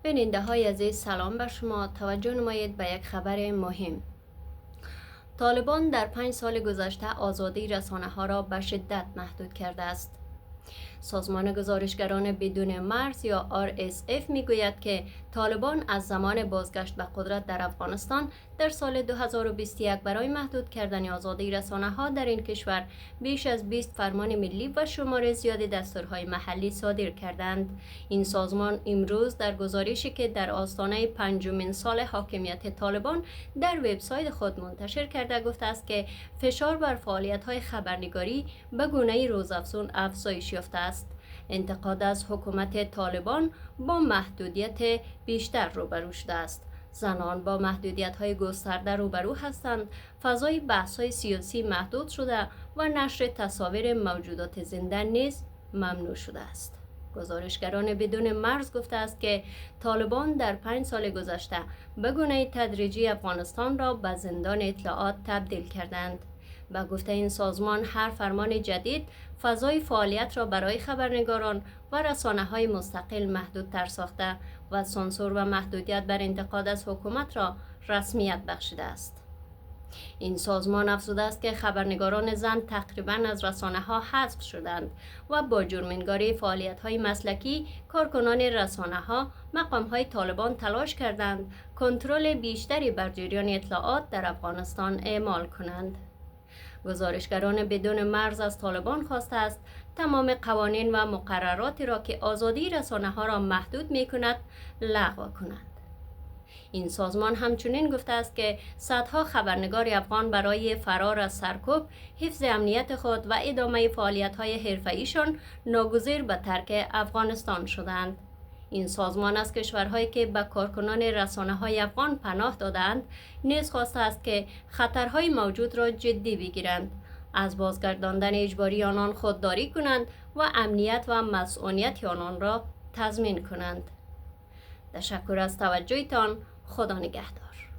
بیننده های عزیز، سلام بر شما. توجه نمایید به یک خبر مهم. طالبان در 5 سال گذشته آزادی رسانه ها را به شدت محدود کرده است. سازمان گزارشگران بدون مرز یا RSF میگوید که طالبان از زمان بازگشت به قدرت در افغانستان در سال 2021 برای محدود کردن آزادی رسانه ها در این کشور بیش از 20 فرمان ملی و شمار زیادی دستورهای محلی صادر کردند. این سازمان امروز در گزارشی که در آستانه 5مین سال حاکمیت طالبان در وبسایت خود منتشر کرده گفته است که فشار بر فعالیت‌های خبرنگاری به گونه‌ای روزافزون افزایش یافته است. انتقاد از حکومت طالبان با محدودیت بیشتر روبرو شده است. زنان با محدودیت‌های گسترده روبرو هستند. فضای بحث‌های سیاسی محدود شده و نشر تصاویر موجودات زنده نیز ممنوع شده است. گزارشگران بدون مرز گفته است که طالبان در 5 سال گذشته به گونه تدریجی افغانستان را به زندان اطلاعات تبدیل کردند. به گفته این سازمان، هر فرمان جدید فضای فعالیت را برای خبرنگاران و رسانه‌های مستقل محدودتر ساخته و سانسور و محدودیت بر انتقاد از حکومت را رسمیت بخشیده است. این سازمان افزوده است که خبرنگاران زن تقریباً از رسانه‌ها حذف شدند و با جرم‌انگاری فعالیت‌های مسلکی کارکنان رسانه‌ها مقام‌های طالبان تلاش کردند کنترل بیشتری بر جریان اطلاعات در افغانستان اعمال کنند. گزارشگران بدون مرز از طالبان خواسته است تمام قوانین و مقرراتی را که آزادی رسانه‌ها را محدود می‌کند لغو کنند. این سازمان همچنین گفته است که صدها خبرنگار افغان برای فرار از سرکوب، حفظ امنیت خود و ادامه فعالیت‌های حرفه‌ایشان ناگزیر به ترک افغانستان شدند. این سازمان از کشورهایی که به کارکنان رسانه‌های افغان پناه دادند نیز خواسته است که خطرهای موجود را جدی بگیرند، از بازگرداندن اجباری آنان خودداری کنند و امنیت و مسئولیت آنان را تضمین کنند. تشکر از توجهتان. خدا نگهدار.